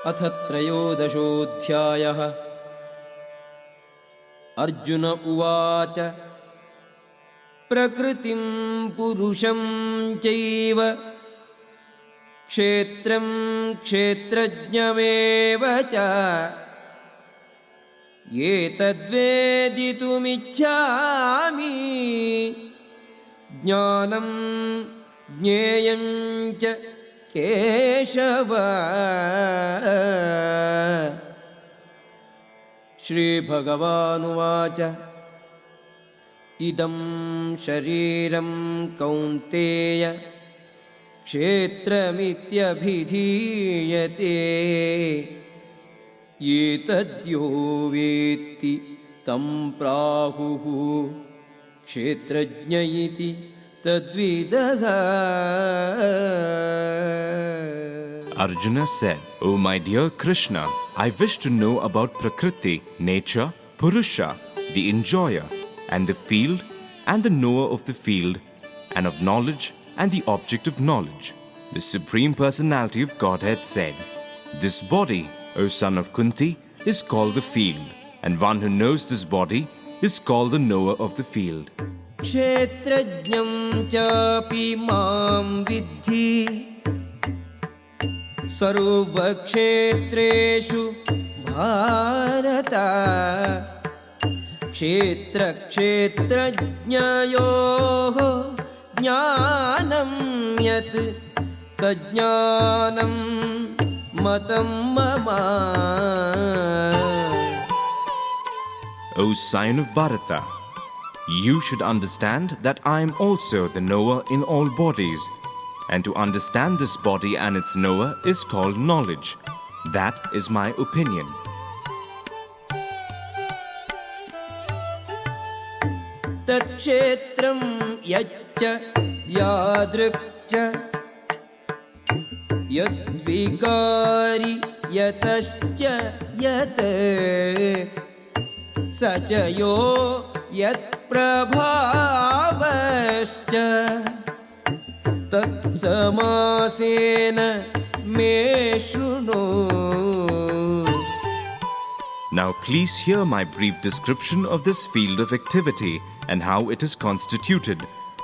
अथ त्रयोदशोऽध्यायः। अर्जुन उवाच प्रकृतिं पुरुषं चैव क्षेत्रं क्षेत्रज्ञमेव च एतद्वेदितुमिच्छामि ज्ञानं ज्ञेयं च केशव। श्रीभगवानुवाच इदं शरीरं कौन्तेय क्षेत्रमित्यभिधीयते एतद्यो वेत्ति तं प्राहुः क्षेत्रज्ञ इति तद्विदः। Arjuna said, O my dear Krishna, I wish to know about Prakriti, nature, Purusha, the enjoyer, and the field, and the knower of the field, and of knowledge, and the object of knowledge. The Supreme Personality of Godhead said, This body, O son of Kunti, is called the field, and one who knows this body is called the knower of the field. क्षेत्रज्ञं चापि मां विद्धि सर्वक्षेत्रेषु भारत। क्षेत्रक्षेत्रज्ञयोः ज्ञानं यत् तज्ज्ञानं मतं मम। O sign of Bharata, you should understand that I am also the knower in all bodies, and to understand this body and its knower is called knowledge. That is my opinion. तत्क्षेत्रं यच्च यादृक् यद्विकारि यतश्च यत् स च यो यत्प्रभावश्च तत्समासेन मे शृणु। Now please hear my brief description of this field of activity and how it is constituted,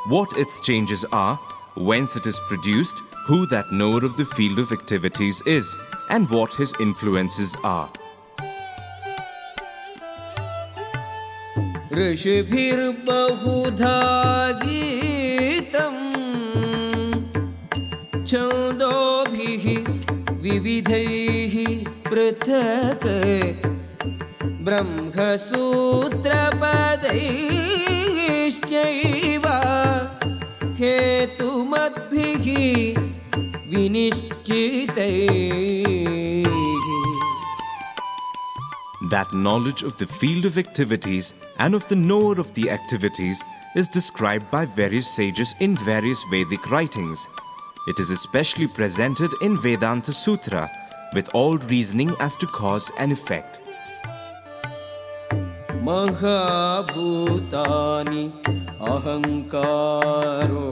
what its changes are, whence it is produced, who that knower of the field of activities is, and what his influences are. ऋषिभिर्बहुधा गीतं छन्दोभिः विविधैः पृथक् ब्रह्मसूत्रपदैश्चैव हेतुमद्भिः विनिश्चितैः। That knowledge of the field of activities and of the knower of the activities is described by various sages in various Vedic writings. It is especially presented in Vedanta Sutra with all reasoning as to cause and effect. महाभूतानि अहंकारो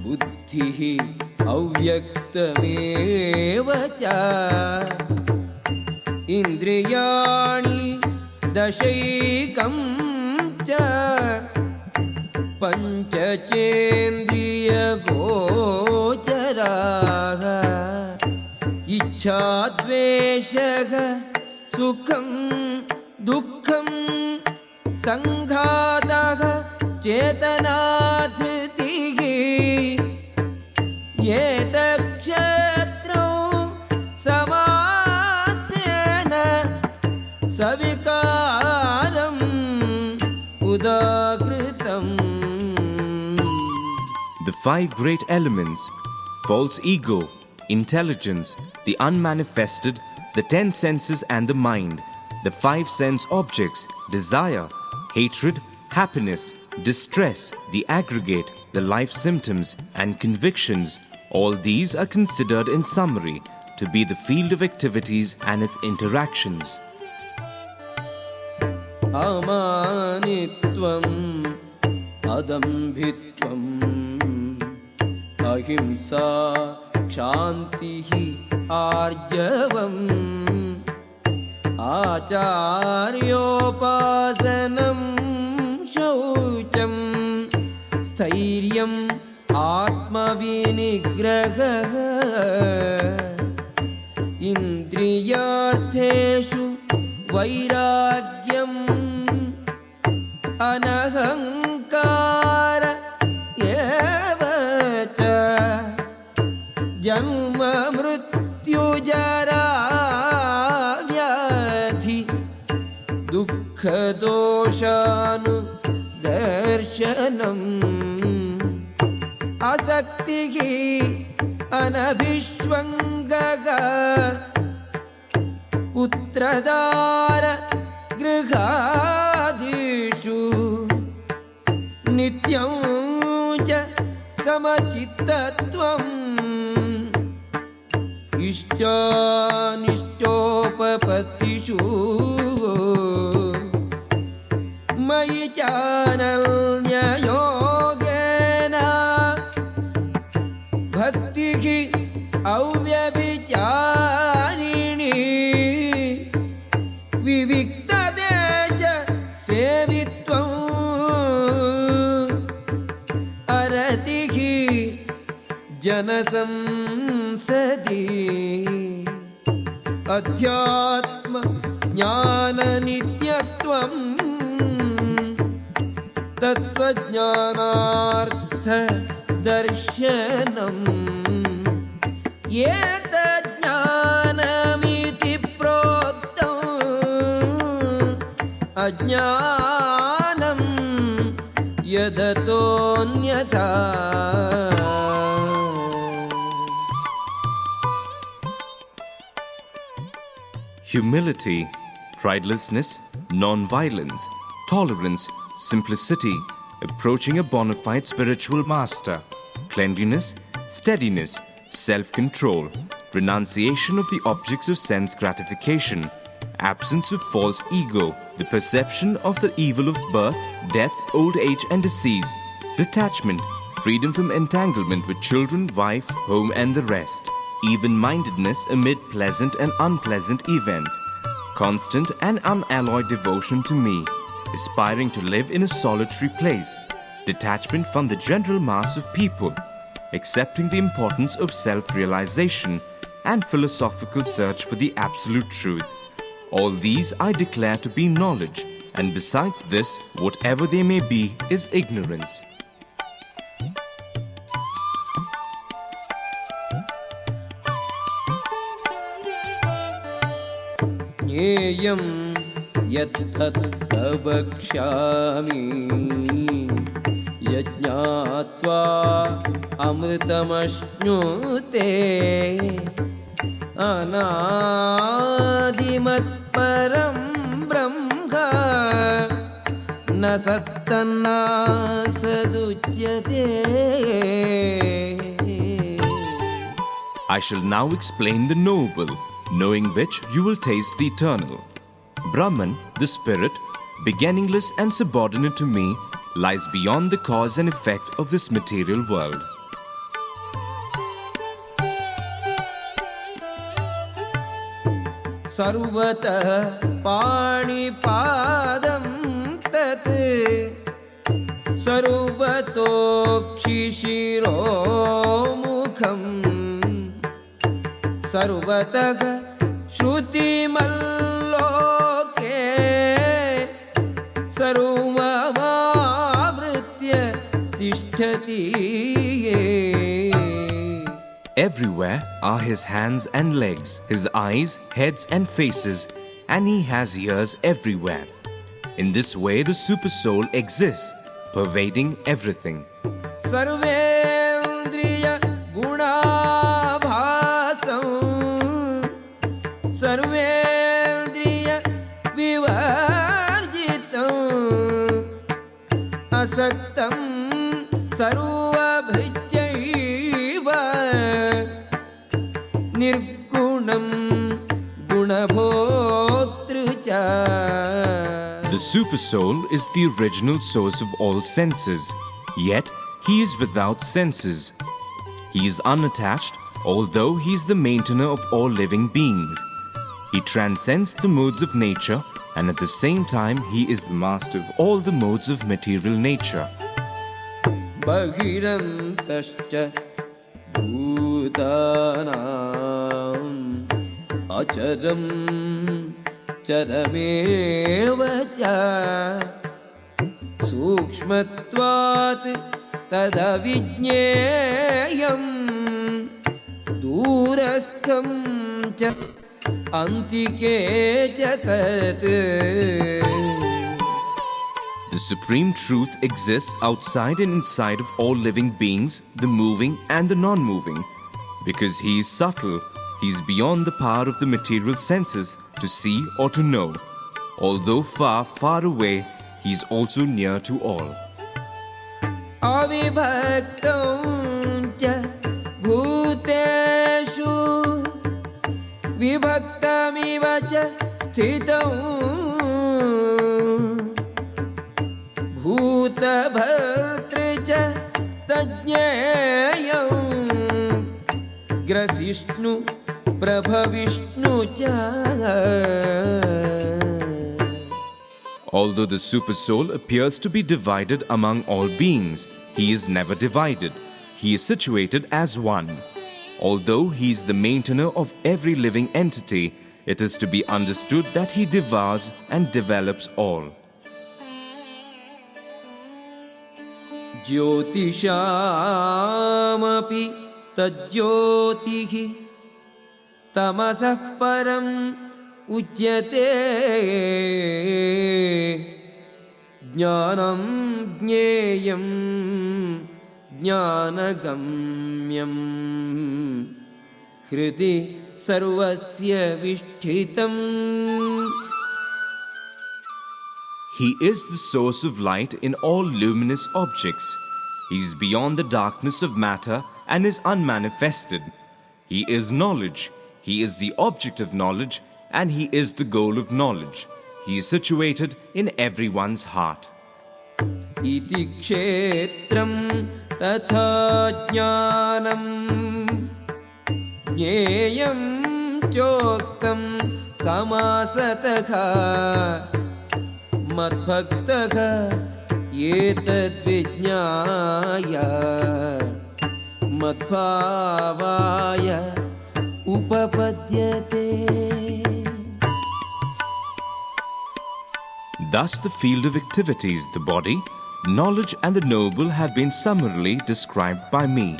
बुद्धिः अव्यक्तमेव च इन्द्रियाणि दशैकं च पञ्चचेन्द्रियगोचराः इच्छा द्वेषः सुखं दुःखं संघातः चेतना धृतिः एतत्क्षेत्रौ समासेन सविकारम् उदाहृतम्। The five great elements, false ego, intelligence, the unmanifested, the 10 senses and the mind, the 5 sense objects, desire, hatred, happiness, distress, the aggregate, the life symptoms and convictions, all these are considered in summary to be the field of activities and its interactions. अमानित्वम् अदम्भित्वम् अहिंसा क्षान्तिः आर्जवम् आचार्योपासनं शौचं स्थैर्यम् आत्मविनिग्रहः इन्द्रियार्थेषु वैराग्यम् अनहङ्कार एव च जन्म मृत्युजरा व्याधि दुःखदोषानुदर्शनम् आसक्तिः अनभिष्वङ्गः पुत्रदार गृहादिषु नित्यं च समचित्तत्वम् इष्टानिष्टोपपत्तिषु मयि चानन्ययोगेन भक्तिः अव्यभिचारिणी विविक्तदेश सेवित्वम् अरतिः जनसंसदि अध्यात्म ज्ञाननित्यत्वम् तत्त्वज्ञानार्थ दर्शनम् एतज्ज्ञानमिति प्रोक्तम् अज्ञानं यदतोऽन्यथा Humility, pridelessness, non-violence, tolerance, simplicity, approaching a bona fide spiritual master, cleanliness, steadiness, self-control, renunciation of the objects of sense gratification, absence of false ego, the perception of the evil of birth, death, old age and disease, detachment, freedom from entanglement with children, wife, home and the rest, even-mindedness amid pleasant and unpleasant events, constant and unalloyed devotion to me, aspiring to live in a solitary place, detachment from the general mass of people, accepting the importance of self-realization and philosophical search for the absolute truth. All these I declare to be knowledge, and besides this, whatever they may be is ignorance. ज्ञेयं यत्तत् वक्ष्यामि यज्ञात्वा अमृतमश्नुते अनादिमत्परं ब्रह्म न सत्तन्नासदुच्यते. I shall now explain the noble, knowing which you will taste the eternal. Brahman, the spirit, beginningless and subordinate to me, lies beyond the cause and effect of this material world. सर्वतः पाणिपादं तत् सर्वतोक्षिशिरोमुखम् सर्वतः श्रुतिमल्लोके सर्वमावृत्य तिष्ठति. Everywhere are his hands and legs, his eyes, heads and faces, and he has ears everywhere. In this way the Supersoul exists, pervading everything. सर्वेन्द्रिय गुणाभासं सर्वेन्द्रिय विवर्जितम् असक्तं सर्वभृत्यैव निर्गुणं गुणभोक्तृ च. The Supersoul is the original source of all senses, yet he is without senses. He is unattached, although he is the maintainer of all living beings. He transcends the modes of nature, and at the same time he is the master of all the modes of material nature. Bahirantascha bhutanam acharam charameva cha sukshmatvat tadavijñeyam durastham cha antike cha tat. The supreme truth exists outside and inside of all living beings, the moving and the non-moving. Because he is subtle, he is beyond the power of the material senses to see or to know. Although far, far away, he is also near to all. Avibhaktam cha bhuteshu vibhaktamiva cha sthitam bhutabhartra tajñeyam grasishnu prabhavishnu cha. Although the Supersoul appears to be divided among all beings, he is never divided. He is situated as one. Although he is the maintainer of every living entity, it is to be understood that he devours and develops all. ज्योतिषामपि तज्ज्योतिः तमसः परम् उच्यते ज्ञानं ज्ञेयं ज्ञानगम्यं हृदि सर्वस्य विष्ठितम्. He is the source of light in all luminous objects. He is beyond the darkness of matter and is unmanifested. He is knowledge. He is the object of knowledge and he is the goal of knowledge. He is situated in everyone's heart. इति क्षेत्रं तथा ज्ञानं ज्ञेयं चोक्तं समासतः मद्भक्तः एतद्विज्ञाय मद्भावाय उपपद्यते. Thus the field of activities, the body, knowledge and the noble have been summarily described by me.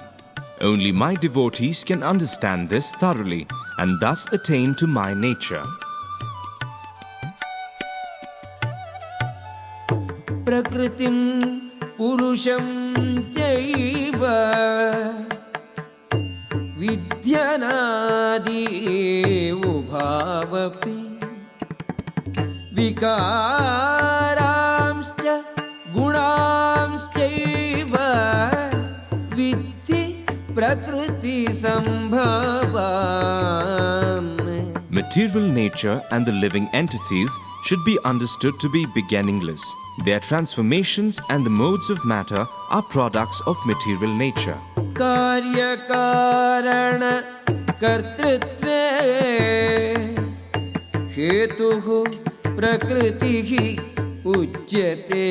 Only my devotees can understand this thoroughly and thus attain to my nature. प्रकृतिं पुरुषं चैव विद्यनादि उभावपि विकारांश्च गुणांश्चैव विद्धि प्रकृतिसम्भवान्. Material nature and the living entities should be understood to be beginningless. Their transformations and the modes of matter are products of material nature. कार्यकारण कर्तृत्वे हेतुः प्रकृतिः उच्यते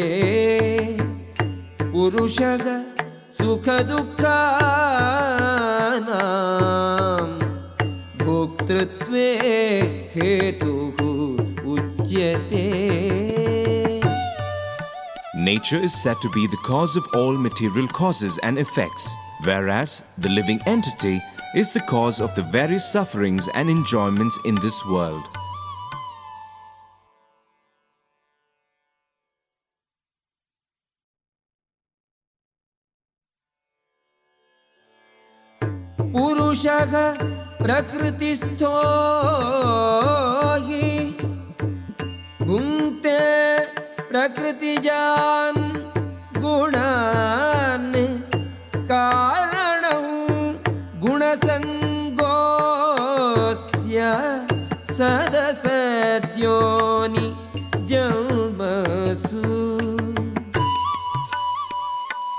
पुरुषः सुखदुःखानां भोक्तृत्वे हेतुः उच्यते. Nature is said to be the cause of all material causes and effects, whereas the living entity is the cause of the various sufferings and enjoyments in this world. पुरुषः प्रकृतिस्थो हि भुङ्क्ते प्रकृतिजान् गुणान् कारणं गुणसङ्गोऽस्य सदसद्योनि जन्मसु.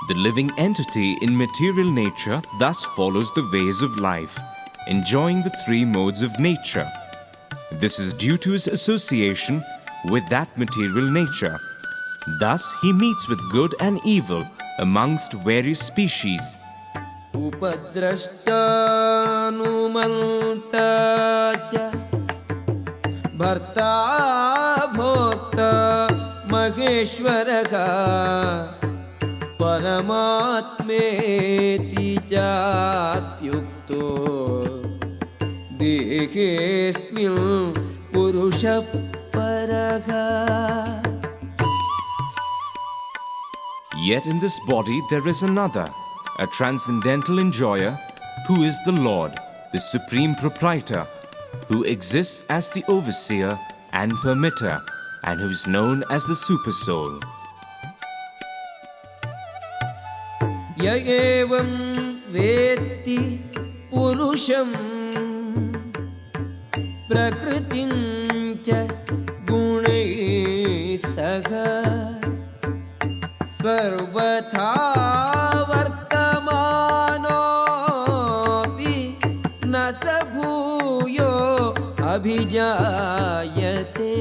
The living entity in material nature thus follows the ways of life, enjoying the three modes of nature. This is due to his association with that material nature. Thus, he meets with good and evil amongst various species. उपद्रष्टानुमन्ता च भर्ता भोक्ता महेश्वरः परमात्मेति चाप्युक्तो देहेऽस्मिन् पुरुषः परः. Yet in this body there is another, a transcendental enjoyer, who is the Lord, the Supreme Proprietor, who exists as the overseer and permitter, and who is known as the Supersoul. य एवं वेत्ति पुरुषं प्रकृतिं च गुणैः सह सर्वथा वर्तमानोऽपि न स भूयो अभिजायते.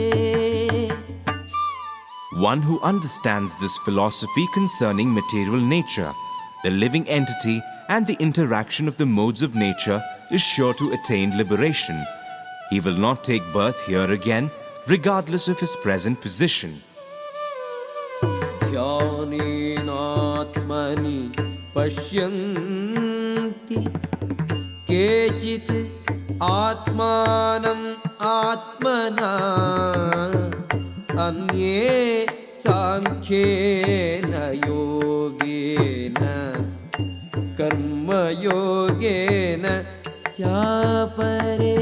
One who understands this philosophy concerning material nature, the living entity, and the interaction of the modes of nature is sure to attain liberation. He will not take birth here again, regardless of his present position. ध्यानेनात्मनि पश्यन्ति केचित् आत्मानम् आत्मना अन्ये सांख्येन योगेन कर्मयोगेन चापरे.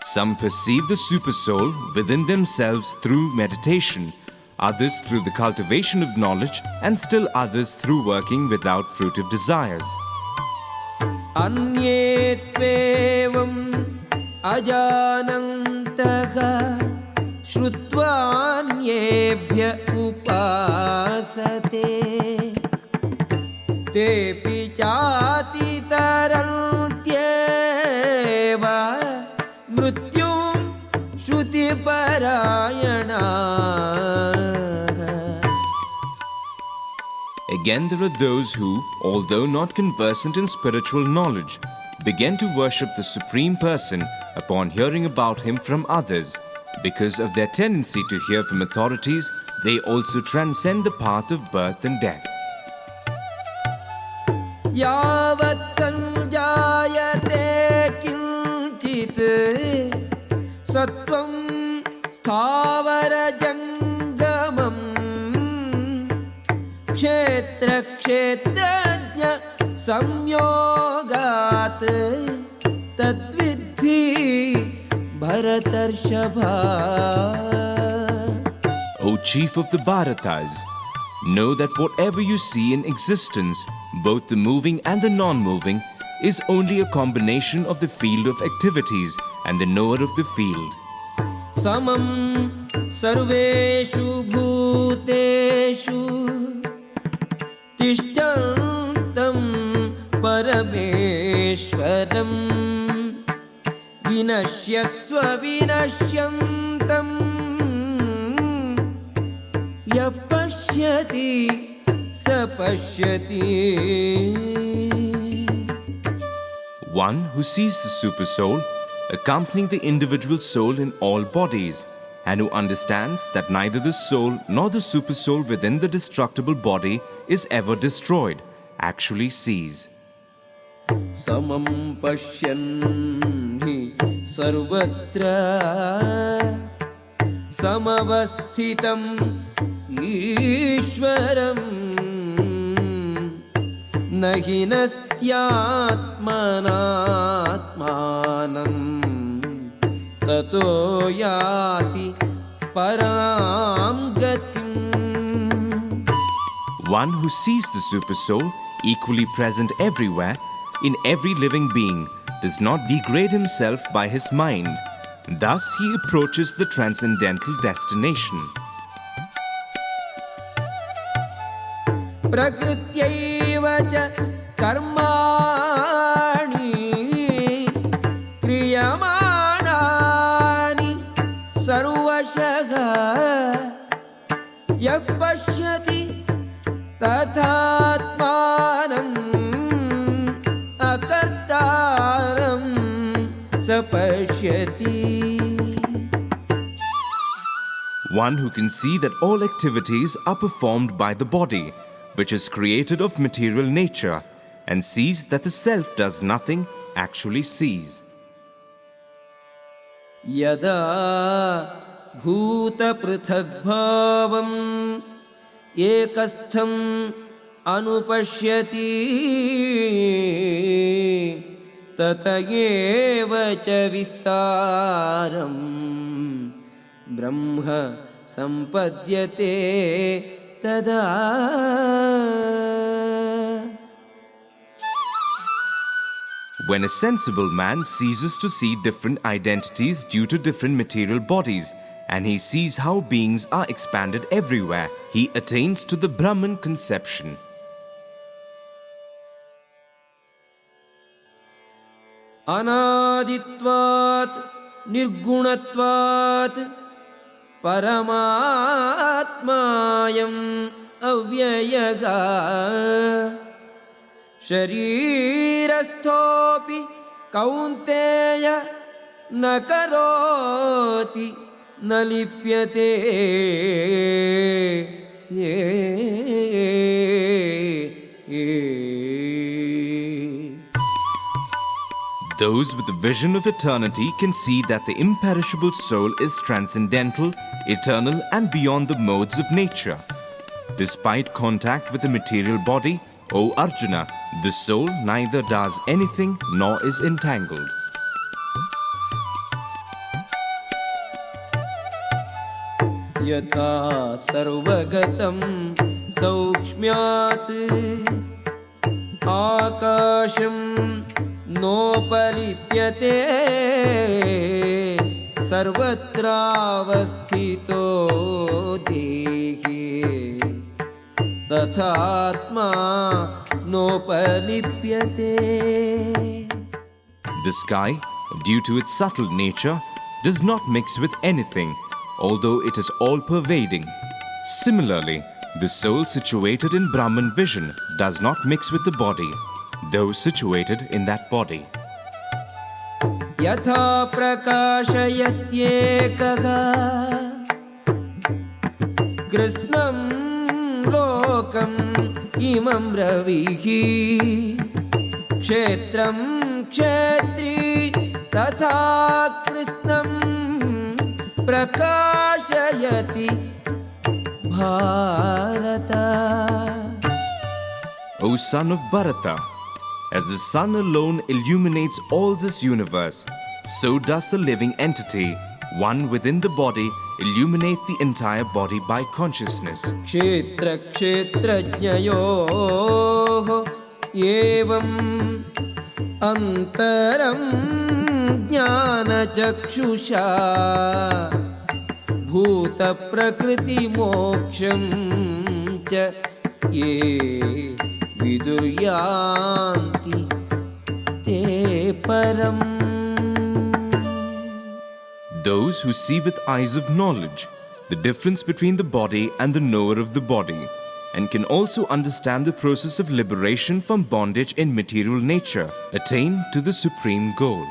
Some perceive the Supersoul within themselves through meditation, others through the cultivation of knowledge, and still others through working without fruitive desires. अन्ये त्वेवम् अजानन्तः श्रुत्वान्येभ्य उपासते तेऽपि चातितरन्त्येव मृत्युं श्रुतिपरायणाः. Again, there are those who, although not conversant in spiritual knowledge, begin to worship the Supreme Person upon hearing about Him from others. Because of their tendency to hear from authorities, they also transcend the path of birth and death. यावत् संजायते किञ्चित् सत्त्वं स्थावरजङ्गमम् क्षेत्रक्षेत्रज्ञ संयोगात् तद्विद्धि भरतर्षभा. O chief of the Bharatas, know that whatever you see in existence, both the moving and the non-moving, is only a combination of the field of activities and the knower of the field. समं सर्वेषु भूतेषु तिष्ठन्तं परमेश्वरं विनश्यत्स्व विनश्यन्तं यः पश्यति स पश्यति. One who sees the Supersoul accompanying the individual soul in all bodies, and who understands that neither the soul nor the Supersoul within the destructible body is ever destroyed, actually sees. समं पश्यन् हि सर्वत्र समवस्थितं ईश्वरं न हि नस्त्यात्मनात्मानं ततो याति परां गतिम्. One who sees the Supersoul, equally present everywhere, in every living being, does not degrade himself by his mind. Thus he approaches the transcendental destination. प्रकृत्यैव च कर्माणि क्रियमाणानि सर्वशः यः पश्यति तथात्मानम् अकर्तारं स पश्यति. One who can see that all activities are performed by the body, which is created of material nature, and sees that the self does nothing, actually sees. यदा भूतपृथग्भावम् एकस्थम् अनुपश्यति तत एव च विस्तारम् ब्रह्म सम्पद्यते तदा. When a sensible man ceases to see different identities due to different material bodies, and he sees how beings are expanded everywhere, he attains to the Brahman conception. अनादित्वात् निर्गुणत्वात् परमात्मायम् अव्ययः शरीरस्थोऽपि कौन्तेय न करोति न लिप्यते. Those with the vision of eternity can see that the imperishable soul is transcendental, eternal, and beyond the modes of nature. Despite contact with the material body, O Arjuna, the soul neither does anything nor is entangled. यथा सर्वगतं सौक्ष्म्यात् आकाशं नोपलिप्यते सर्वत्रावस्थितो देहे तथात्मा नोपलिप्यते. The sky, due to its subtle nature, does not mix with anything, although it is all-pervading. Similarly, the soul situated in Brahman vision does not mix with the body, though situated in that body. यथा प्रकाशयत्येकः कृष्णं लोकम् इमं रविः क्षेत्रं क्षेत्री तथा कृष्णं प्रकाशयति Bharata. O son of Bharata, as the sun alone illuminates all this universe, so does the living entity, one within the body, illuminate the entire body by consciousness. क्षेत्र क्षेत्रज्ञयोः एवम् अन्तरं ज्ञानचक्षुषा भूतप्रकृतिमोक्षं च ये विदुर्यान्ति ते परम्. Those who see with eyes of knowledge the difference between the body and the knower of the body, and can also understand the process of liberation from bondage in material nature, attain to the supreme goal.